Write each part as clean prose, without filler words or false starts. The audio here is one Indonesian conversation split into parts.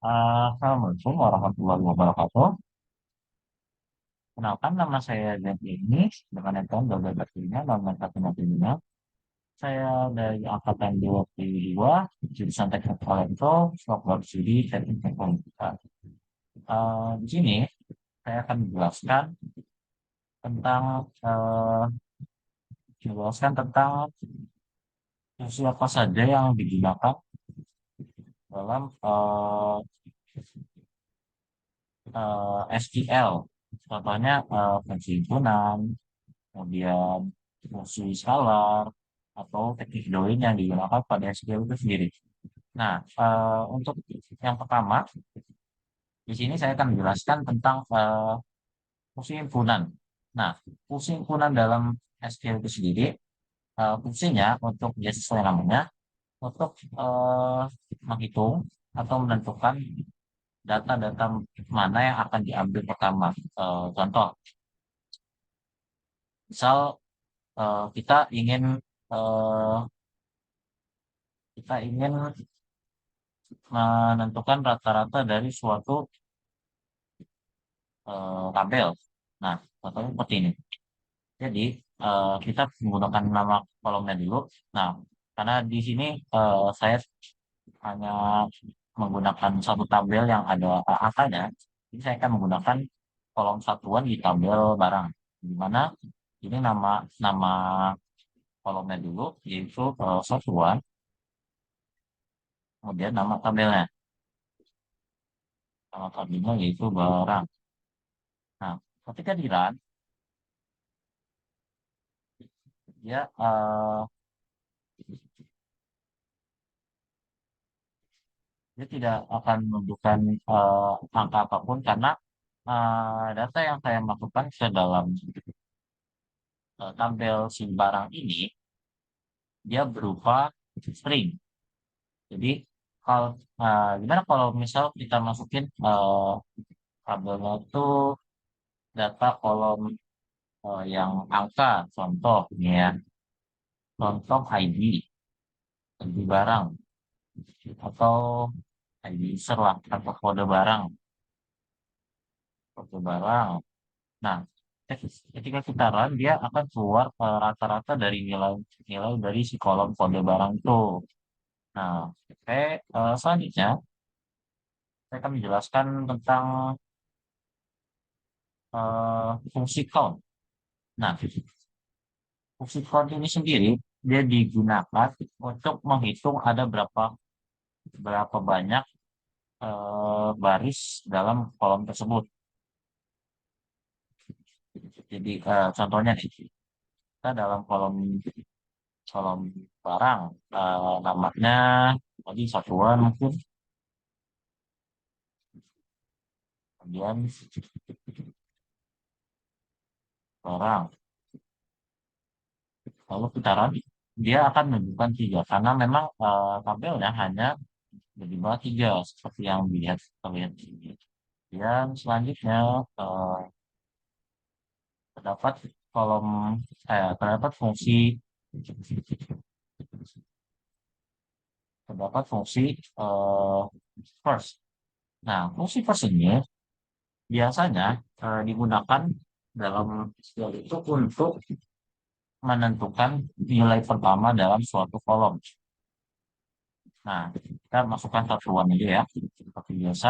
Assalamualaikum warahmatullahi wabarakatuh. Kenalkan nama saya Dan ini dengan account Gagal Batinnya nomor 1 Saya dari angkatan 22 jurusan Teknik Elektro, Software Studi Teknik Informatika. Di sini saya akan menjelaskan tentang fungsi apa saja yang digunakan dalam SQL. Contohnya fungsi himpunan, kemudian fungsi scalar atau teknik join yang digunakan pada SQL itu sendiri. Nah, untuk yang pertama, di sini saya akan menjelaskan tentang fungsi himpunan. Nah, fungsi himpunan dalam SQL itu sendiri, fungsinya untuk dia sesuai namanya, untuk menghitung atau menentukan data-data mana yang akan diambil pertama. Contoh, misal kita ingin eh, kita ingin menentukan rata-rata dari suatu tabel. Nah, contohnya seperti ini. Jadi, kita menggunakan nama kolomnya dulu. Nah, karena di sini saya hanya menggunakan satu tabel yang ada angkanya, jadi saya akan menggunakan kolom satuan di tabel barang. Di mana ini nama nama kolomnya dulu, yaitu satuan, kemudian nama tabelnya. Nama tabelnya yaitu barang. Nah, ketika di run, dia dia tidak akan menunjukkan angka apapun karena data yang saya masukkan ke dalam tabel si barang ini dia berupa string. Jadi kalau gimana kalau misal kita masukin tabelnya itu data kolom yang angka, contoh ini ya, contoh ID barang atau ID user lah atau kode barang. Nah, ketika kita run, dia akan keluar rata-rata dari nilai dari si kolom kode barang itu. Nah, oke, selanjutnya saya akan menjelaskan tentang fungsi count. Nah, fungsi count ini sendiri dia digunakan untuk menghitung ada berapa berapa banyak baris dalam kolom tersebut. Jadi contohnya nih, kita dalam kolom kolom barang namanya tadi satuan mungkin, kemudian barang. Lalu putaran dia akan menunjukkan tiga karena memang tabelnya hanya minimal tiga seperti yang dilihat terlihat di sini. Dan selanjutnya terdapat kolom terdapat fungsi eh, first. Nah, fungsi first ini biasanya digunakan dalam SQL itu untuk menentukan nilai pertama dalam suatu kolom. Nah, kita masukkan satuan aja ya. Seperti biasa,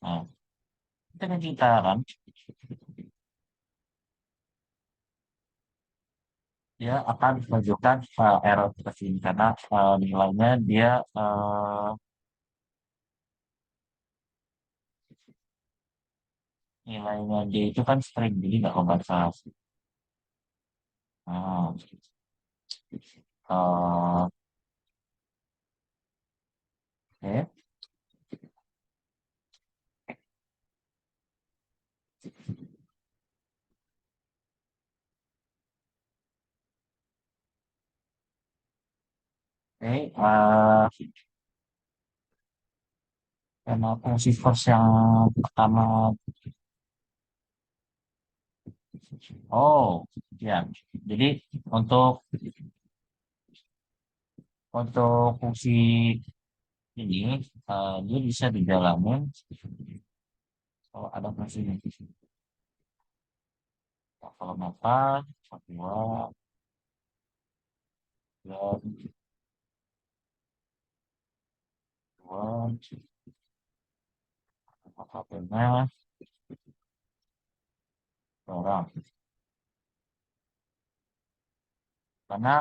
nah, ketika kita run, dia akan menunjukkan error seperti ini karena nilainya dia nilainya dia itu kan string, jadi nggak kebaca. Nah, eh, oke. Oke, karena fungsi first yang pertama, oh ya, jadi untuk Untuk fungsi ini, dia bisa dijalanin kalau ada fungsinya. Nah, kalau mata, dua, dua, dua, HP-nya, orang. Karena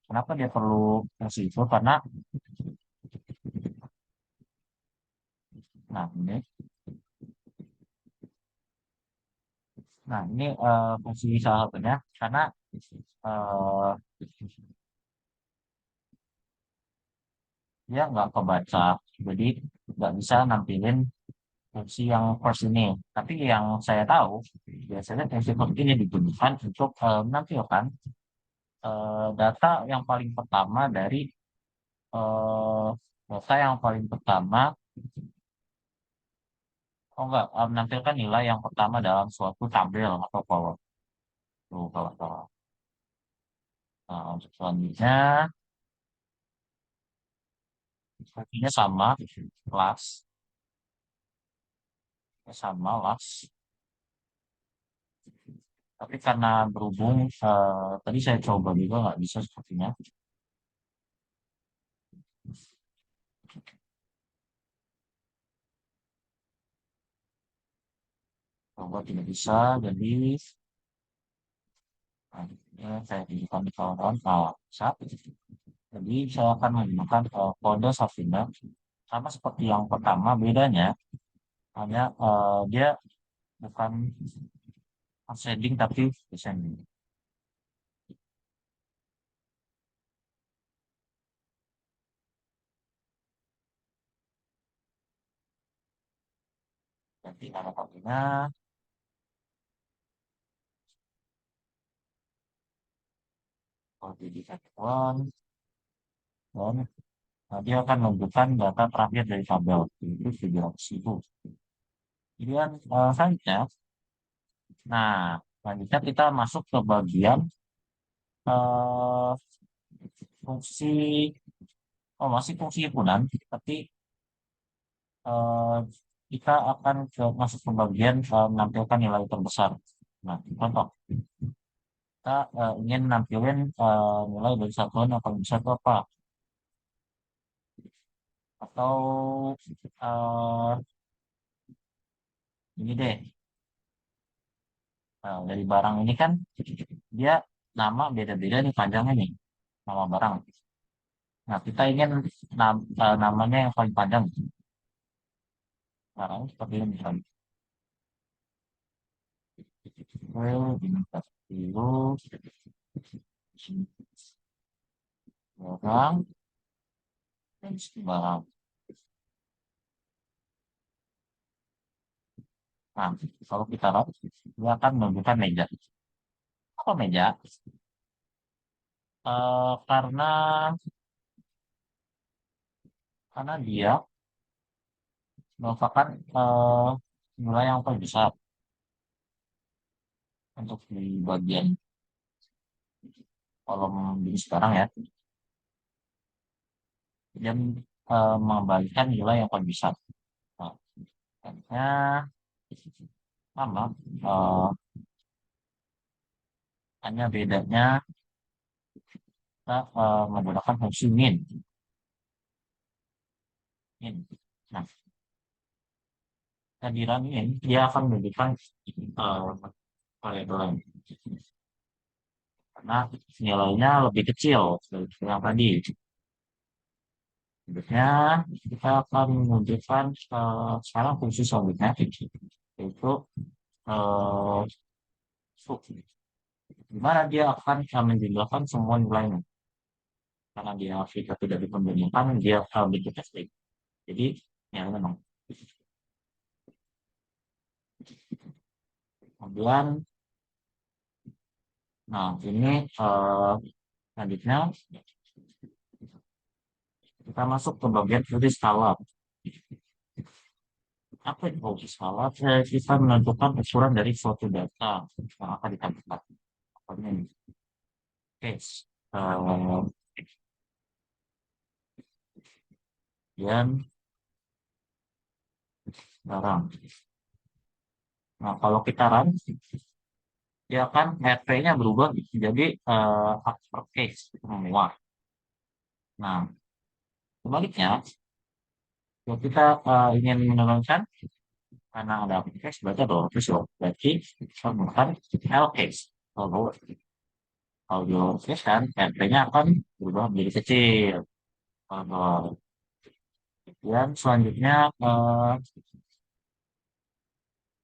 kenapa dia perlu fungsi itu? Karena, nah ini, fungsi salah satunya karena eh, dia nggak kebaca, jadi nggak bisa nampilin fungsi yang first ini. Tapi yang saya tahu, biasanya fungsi first ini digunakan untuk menampilkan data yang paling pertama dari eh, data yang paling pertama, oh enggak, menampilkan nilai yang pertama dalam suatu tabel atau column. Tuh, kalau untuk selanjutnya, fungsinya sama, kelas, sama kelas. Tapi karena berhubung tadi saya coba juga nggak bisa sepertinya. Coba tidak bisa, jadi saya tunjukkan di kawan-kawan kalau bisa. Jadi saya akan menggunakan kode Safina sama seperti yang pertama, bedanya hanya dia bukan ascending tapi descending. Jadi nama kodenya kode di satuan dan dia akan menunjukkan data terakhir dari tabel itu 700.000. Kemudian selanjutnya, nah selanjutnya kita masuk ke bagian eh, fungsi, oh masih fungsi himpunan, tapi eh, kita akan masuk ke bagian menampilkan nilai terbesar. Nah, contoh, kita ingin nampilin nilai dari satuan yang paling besar itu apa? Atau eh, ini deh, dari barang ini kan dia nama beda-beda nih panjangnya nih, nama barang. Nah, kita ingin namanya yang paling panjang. Barang seperti ini misalnya. Ini dulu, barang, dan barang. Nah, kalau kita lihat, dia akan menunjukkan meja. Apa meja? Karena dia merupakan nilai yang paling besar untuk di bagian kolom ini sekarang ya. Dia mengembalikan nilai yang paling besar. Nah, hanya sama, eh, hanya bedanya kita menggunakan fungsi min. Min. Nah, kehadiran min dia akan menunjukkan variabel lain. Karena nilainya lebih kecil dari yang tadi. Selanjutnya, kita akan menunjukkan sekarang fungsi selanjutnya, yaitu eh, sub. Di mana dia akan menjumlahkan semua nilainya. Karena dia kita tidak dipembandingkan, dia bentuknya string. Jadi, ya memang. Kemudian, nah ini selanjutnya kita masuk ke bagian fungsi skala. Apa itu fungsi skala? Kita menentukan ukuran dari suatu data yang akan ditampilkan. Contohnya ini. Oke. dan barang. Nah, kalau kita run, ya kan RP-nya berubah jadi uppercase semua. Nah, sebaliknya, kalau kita ingin menurunkan karena ada uppercase, berarti ada lowercase. Berarti kita menggunakan L case. Kalau di lowercase kan, RP-nya akan berubah menjadi kecil. Kalau kemudian selanjutnya,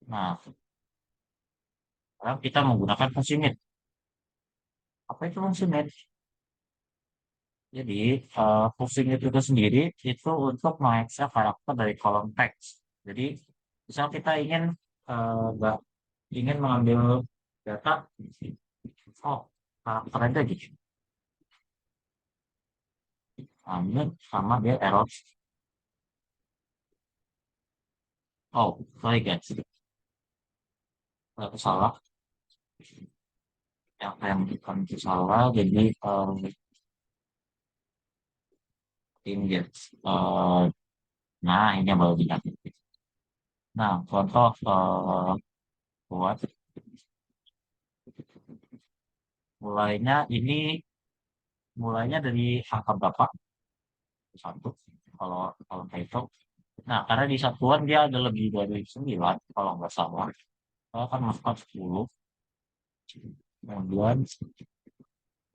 nah, sekarang kita menggunakan fungsi mid. Apa itu fungsi mid? Jadi, fungsi mid itu sendiri itu untuk mengakses karakter dari kolom teks. Jadi, misal kita ingin nggak ingin mengambil data, oh karakter aja gitu. Nah, ini sama dia error. Oh, sorry guys, salah. Yang bukan itu salah. Jadi, ini dia. Eh, nah, ini yang baru diingat. Nah, contoh buat mulainya ini mulainya dari angka berapa? Satu. Kalau kalau kayak itu. Nah, karena di satuan dia ada lebih dari 9 kalau nggak salah. Saya akan masukkan 10. Kemudian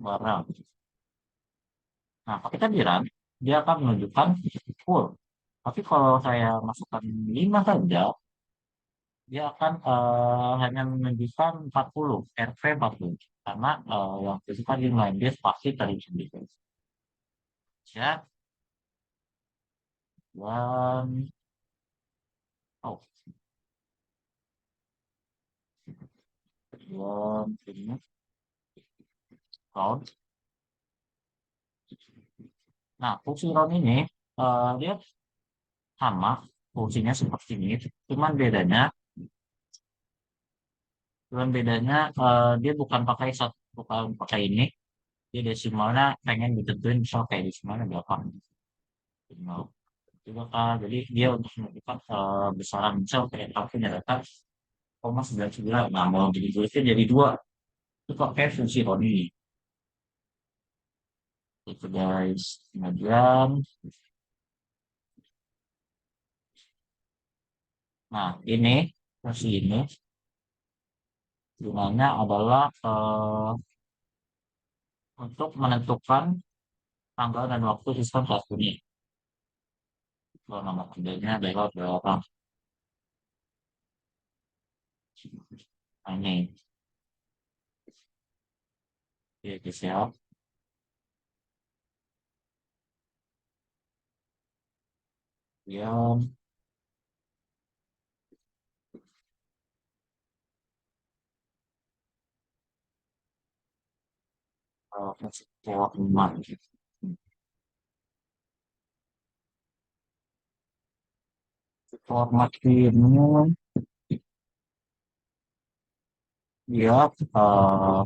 barang. Nah, ketika di run, dia akan menunjukkan full. Tapi kalau saya masukkan 5 saja, dia akan hanya menunjukkan 40, RP 40. Karena yang disebutkan di line dia pasti tadi sendiri. Ya, dan oh, dan ini round. Nah, fungsi round ini dia sama fungsinya seperti ini, cuman bedanya dia bukan pakai satu, bukan pakai ini, dia desimalnya pengen ditentuin misal kayak desimalnya berapa desimal juga kan, jadi dia untuk menentukan besaran misal kayak aku punya data 0,99, nah mau ditulisnya jadi dua, itu pakai fungsi round ini. Itu guys, kemudian nah ini fungsi ini gunanya adalah untuk menentukan tanggal dan waktu sistem saat ini. Kalau nama kerjanya adalah berapa. Nah, ini ya guys ya. Yang format format ini dia uh,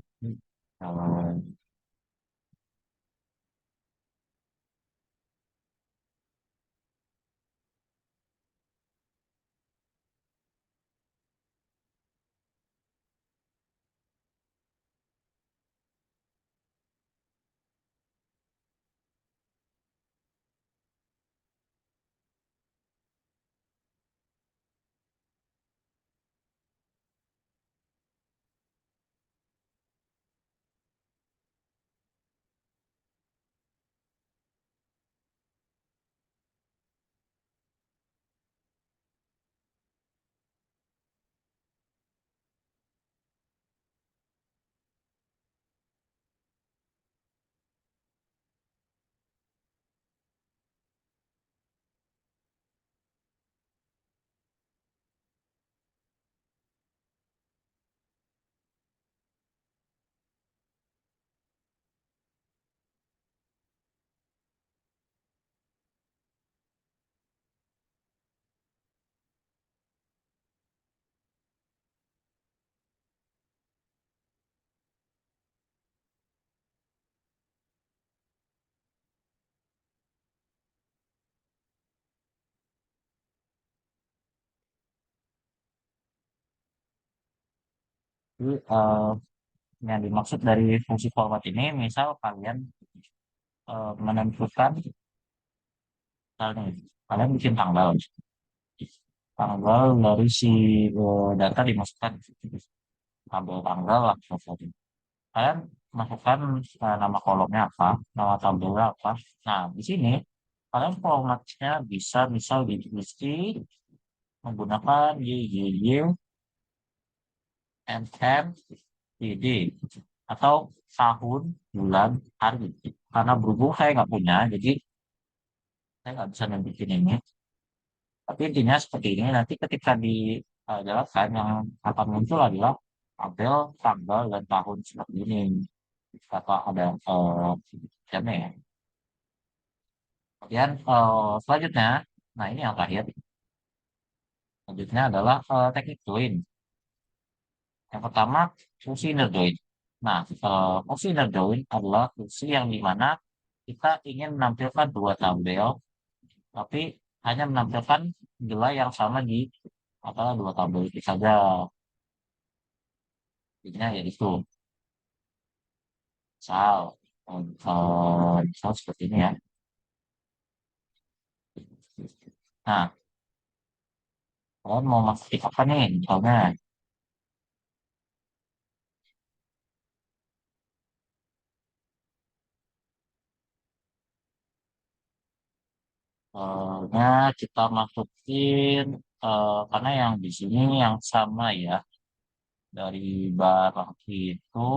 Jadi, yang dimaksud dari fungsi format ini, misal kalian menentukan, misalnya, kalian bikin tanggal, tanggal dari si data dimasukkan, tabel tanggal lah, misalnya. Kalian masukkan nama kolomnya apa, nama tabelnya apa. Nah, di sini kalian formatnya bisa misal diisi menggunakan YYY, MM, DD, atau tahun, bulan, hari. Karena berhubung saya nggak punya, jadi saya nggak bisa bikin ini. Tapi intinya seperti ini, nanti ketika dijalankan yang akan muncul adalah tabel, tanggal, dan tahun seperti ini. Kata ada jamnya ya. Kemudian selanjutnya, nah ini yang terakhir, selanjutnya adalah teknik join. Yang pertama, fungsi inner join. Nah, fungsi inner join adalah fungsi yang dimana kita ingin menampilkan dua tabel, tapi hanya menampilkan nilai yang sama di antara dua tabel itu saja. Intinya yaitu misal, misal seperti ini ya. Nah, kalian mau masuk apa nih? Misalnya, kita masukin, karena yang di sini yang sama ya, dari barang itu,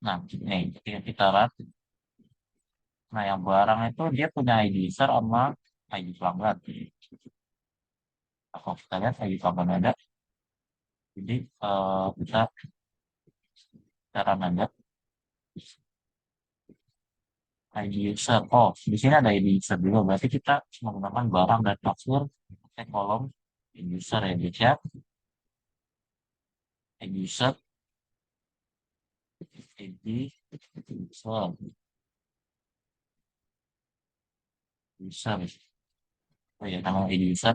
nah, nih, ketika kita lihat, nah, yang barang itu dia punya ID user sama ID pelanggan. Nah, kalau kita lihat ID pelanggan ada, jadi kita cara nanya ID user. Oh, di sini ada ID user juga. Berarti kita menggunakan barang dan kasir pakai kolom ID user ya, guys ya. ID user, ID user, user. Oh ya, nama ID user.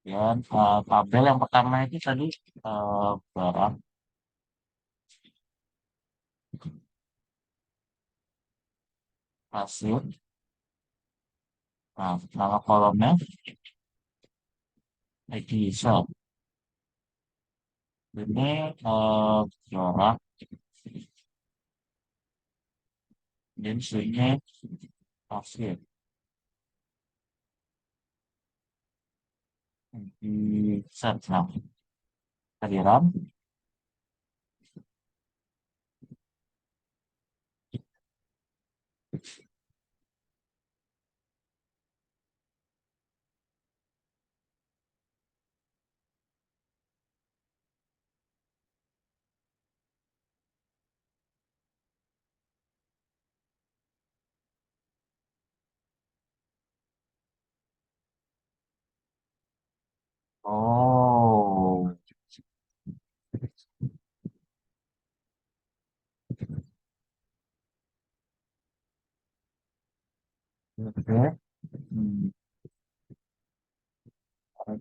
Dan tabel yang pertama itu tadi barang kasir. Nah, nama kolomnya ID user. Ini barang dan sini kasir. ID user. Nah, kehadiran. Oh, oke. Hmm,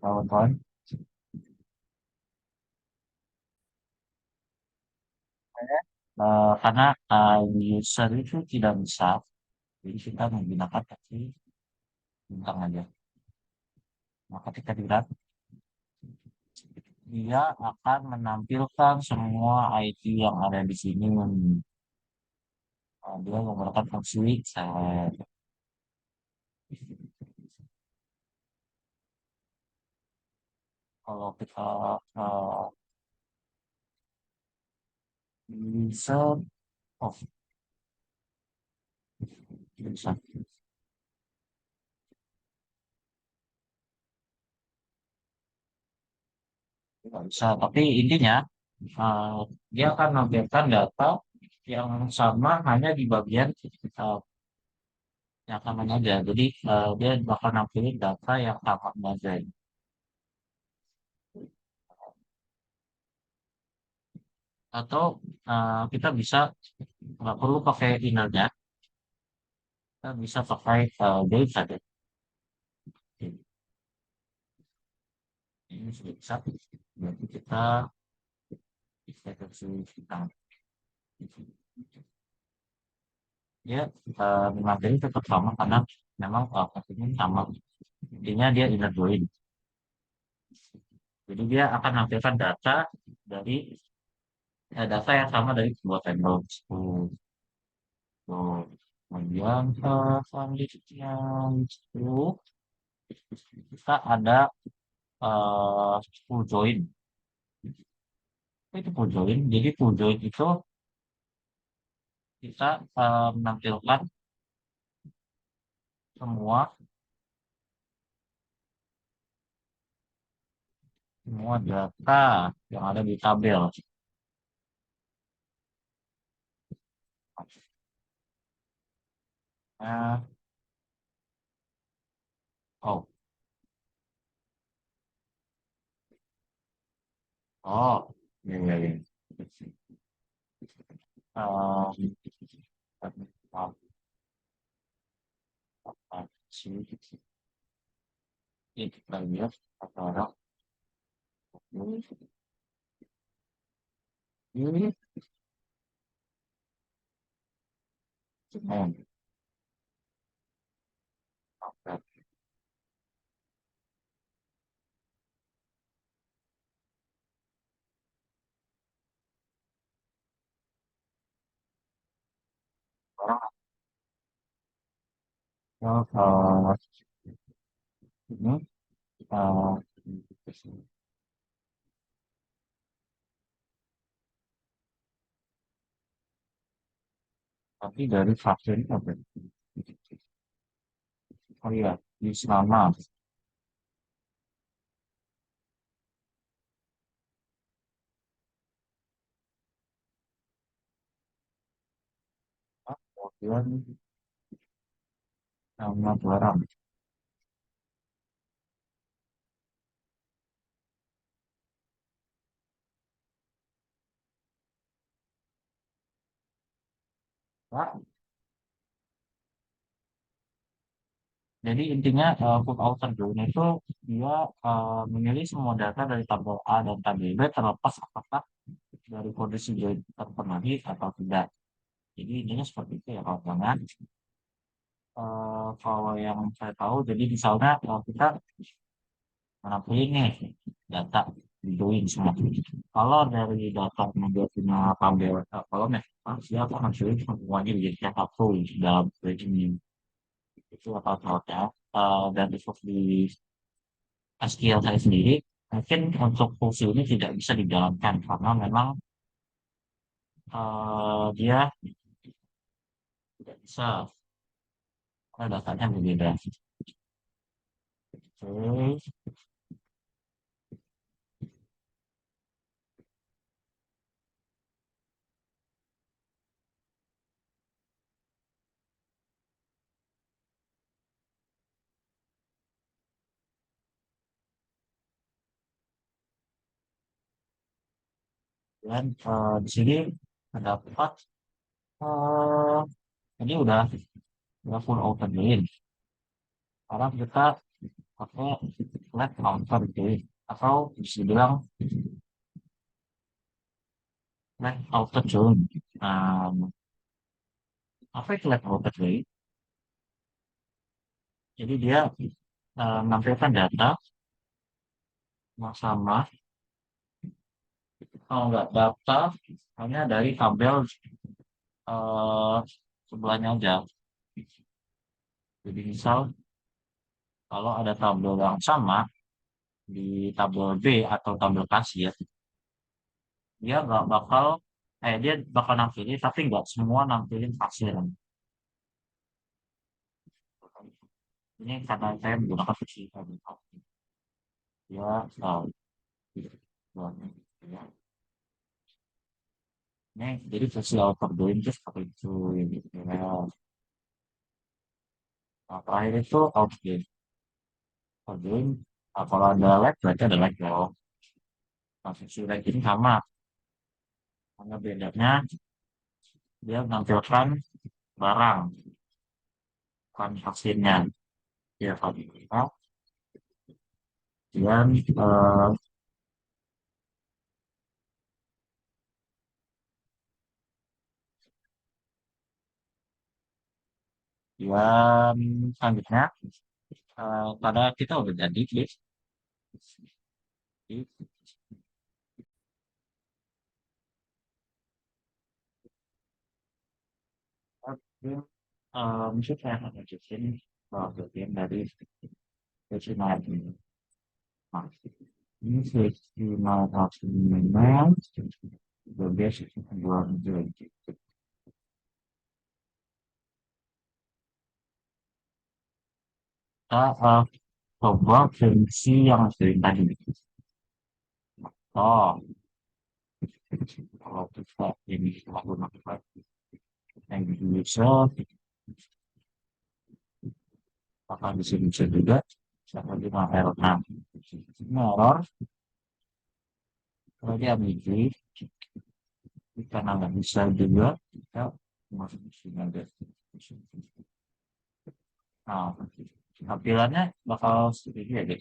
kawan-kawan. Karena user itu tidak bisa, jadi kita menggunakan tadi bintang aja. Maka ketika dilihat, dia akan menampilkan semua ID yang ada di sini. Dia menggunakan fungsi set. Kalau kita user of bisa, tidak bisa. Tapi intinya uh, dia akan menampilkan data yang sama hanya di bagian yang sama aja. Jadi dia bakal nampilin data yang sama aja. Atau kita bisa nggak perlu pakai innernya, kita bisa pakai date saja. ini sudah bisa, berarti kita deteksi tentang dia materi tetap sama karena memang pastinya sama. Intinya dia inner join. Jadi dia akan menampilkan data dari data yang sama dari sebuah table. Tuh. Kemudian selanjutnya itu kita ada full join. Itu full join. Jadi full join itu kita menampilkan semua semua data yang ada di tabel. Nah, oh, oh, ya, ya, ya. Um, ini kita lihat apa ini orang ini uh, tapi dari vaksin apa? Oh iya, di selama kemudian nama barang. Pak, jadi intinya put outer join itu dia memilih semua data dari tabel A dan tabel B terlepas apakah dari kondisi join terpenuhi atau tidak. Jadi intinya seperti itu ya kawan-kawan. Kalau yang saya tahu, jadi misalnya kalau kita menampilkan nih data di join semua. Kalau dari data yang dia punya tabel kalau siapa masukin semuanya jadi satu dalam ini itu atau tautnya dan itu di SQL saya sendiri mungkin untuk fungsi ini tidak bisa dijalankan karena memang dia tidak bisa karena datanya berbeda. Oke, dan di sini terdapat eh ini udah full open sekarang kita pakai flat counter gitu ya. Atau bisa dibilang flat outer zone. Nah, apa itu flat outer zone? Jadi dia menampilkan data yang sama, kalau nggak data hanya dari tabel eh, sebelahnya aja. Jadi misal kalau ada tabel yang sama di tabel B atau tabel kasir, dia nggak bakal dia bakal nampilin tapi nggak semua nampilin kasir. Ini karena saya menggunakan fungsi tabel kasir. Ya, ya. Ini jadi versi outdoor itu seperti itu gitu ya. Nah, terakhir itu outgame. Outgame, kalau ada lag berarti ada lag dong. Nah, fungsi lag ini sama. Hanya bedanya dia menampilkan barang, bukan vaksinnya. Ya, kalau Kemudian kemudian selanjutnya pada kita udah jadi guys. Jadi, mungkin saya akan lanjutin bagian dari kesinambungan ini. Nah, ini kesinambungan berbasis dua menjadi kita coba fungsi yang sering tadi. Oh, kalau kita ini menggunakan yang bisa akan bisa juga seperti error. Nah, ini error kalau dia begini karena nggak bisa juga kita masuk di sini ada. Nah, tampilannya bakal seperti ini ya guys.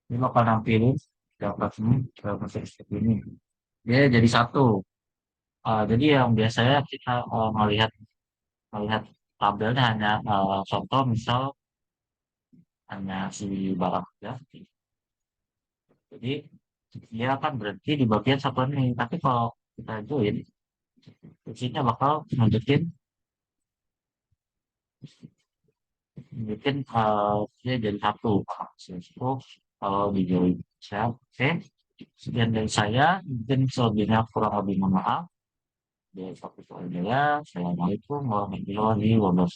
Ini bakal nampilin dapat ini dapat seperti ini. Dia jadi satu. Jadi yang biasanya kita melihat melihat tabelnya hanya contoh misal hanya si barang ya. Jadi dia akan berhenti di bagian satu ini. Tapi kalau kita join, fungsinya bakal nunjukin dia jadi satu. Itu kalau di join. Saya, oke. Sekian dari saya. Mungkin selebihnya kurang lebih mohon maaf. Assalamualaikum warahmatullahi wabarakatuh.